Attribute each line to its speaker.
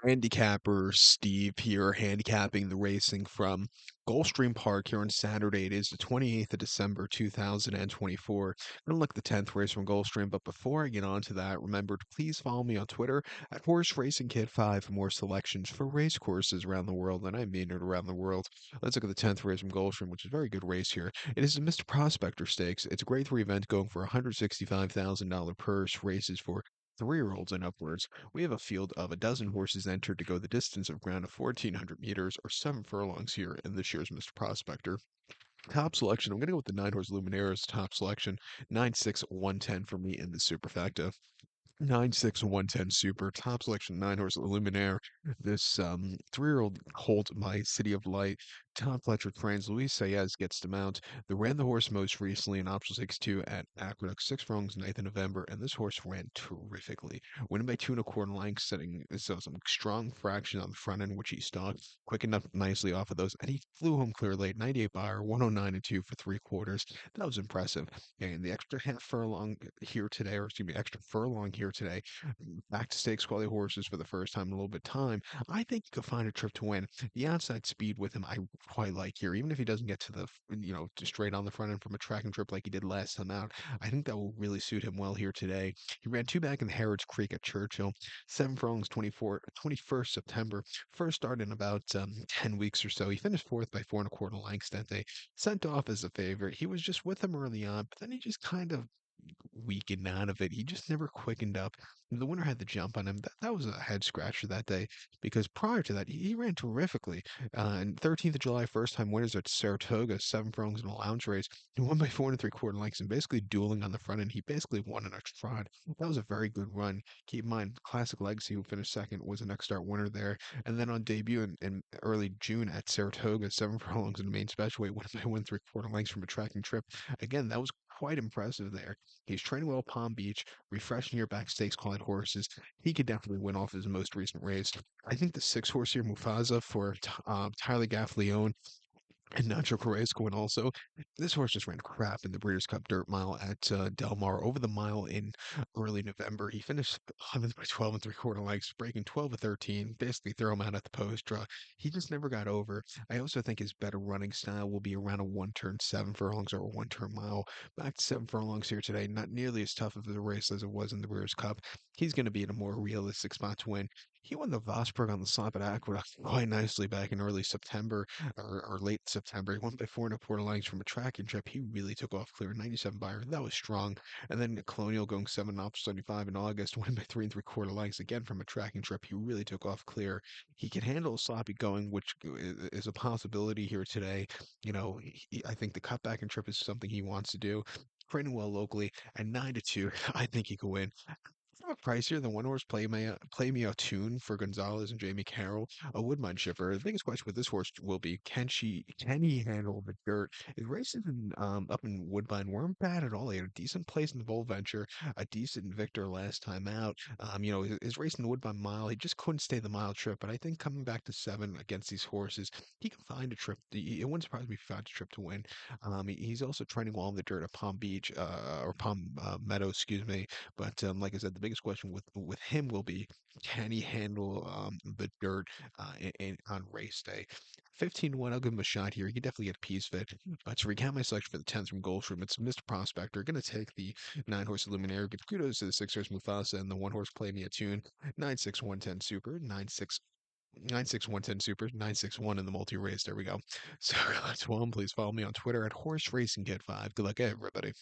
Speaker 1: Handicapper Steve here, handicapping the racing from Gulfstream Park here on Saturday. It is the 28th of December, 2024. I'm going to look at the 10th race from Gulfstream, but before I get on to that, remember to please follow me on Twitter at Horse Racing Kid 5 for more selections for race courses around the world, and I mean it around the world. Let's look at the 10th race from Gulfstream, which is a very good race here. It is the Mr. Prospector Stakes. It's a grade 3 event going for a $165,000 purse, races for 3-year-olds and upwards. We have a field of a dozen horses entered to go the distance of ground of 1,400 meters or 7 furlongs here in this year's Mr. Prospector. Top selection, I'm going to go with the 9 horse Luminaire as top selection. 96110 for me in the superfecta. 96110 Super, top selection, 9 horse Luminaire. This 3-year-old Colt by City of Light, Tom Fletcher trains. Luis Saez gets to mount. They ran the horse most recently in Optional 62 at Aqueduct, 6 furlongs, 9th of November, and this horse ran terrifically. Winning by 2 1/4 lengths, setting some strong fraction on the front end, which he stalked, quickened up nicely off of those, and he flew home clear late. 98 Buyer, 109 and 2 for 3/4. That was impressive. And the extra half furlong here today, or excuse me, extra furlong here today, back to stakes quality horses for the first time in a little bit of time. I think you could find a trip to win. The outside speed with him, I quite like here, even if he doesn't get to the, straight on the front end from a track and trip like he did last time out. I think that will really suit him well here today. He ran two back in Harrods Creek at Churchill, 7 furlongs, 21st September. First start in about 10 weeks or so. He finished fourth by 4 1/4 lengths that day. Sent off as a favorite. He was just with him early on, but then he just kind of weakened out of it. He just never quickened up. The winner had the jump on him. That was a head scratcher that day because prior to that, he ran terrifically. And 13th of July, first time winners at Saratoga, 7 furlongs in a lounge race. He won by 4 3/4 lengths and basically dueling on the front end. He basically won an extra trot. That was a very good run. Keep in mind, Classic Legacy, who finished second, was a next start winner there. And then on debut in early June at Saratoga, 7 furlongs in the main special weight, won by 1 3/4 lengths from a tracking trip. Again, that was quite impressive there. He's training well at Palm Beach, refreshing your back stakes quality horses. He could definitely win off his most recent race. I think the 6 horse here, Mufasa, for Tyler Gaffleone and Nacho Carrasco, and also this horse just ran crap in the Breeders' Cup Dirt Mile at Del Mar over the mile in early November. He finished 11th by 12 3/4 lengths, breaking 12 of 13, basically throw him out at the post draw. He just never got over. I also think his better running style will be around a 1 turn 7 furlongs or a 1 turn mile. Back to 7 furlongs here today, not nearly as tough of a race as it was in the Breeders' Cup. He's going to be in a more realistic spot to win. He won the Vosburg on the slop at Aqueduct quite nicely back in early September or late September. He went by 4 1/4 lengths from a tracking trip. He really took off clear. 97 Buyer. That was strong. And then Colonial going 7 off 75 in August, went by 3 3/4 lengths again from a tracking trip. He really took off clear. He can handle a sloppy going, which is a possibility here today. I think the cutback and trip is something he wants to do. Training well locally at 9 to 2. I think he could win. From a pricier than 1 horse play me a tune for Gonzalez and Jamie Carroll, a Woodmine shipper. The biggest question with this horse will be can he handle the dirt? His races up in Woodbine weren't bad at all. He had a decent place in the Bowl Venture, a decent victor last time out. His race in the Woodbine Mile, he just couldn't stay the mile trip. But I think coming back to 7 against these horses, he can find a trip. It wouldn't surprise me if he found a trip to win. He's also training well in the dirt at Palm Beach, or Palm Meadow, excuse me. But like I said, the biggest question with him will be, can he handle the dirt on race day? 15-1, I'll give him a shot here. He could definitely get a piece fit. But to recount my selection for the 10th from Goldstream, it's Mr. Prospector. Going to take the 9 horse Luminaire. Give kudos to the 6 horse Mufasa and the 1 horse Play Me a Tune. 96110 Super. 96110 Super. 961 in the multi race. There we go. So, that's one. Please follow me on Twitter at Horse Racing Kid 5. Good luck, everybody.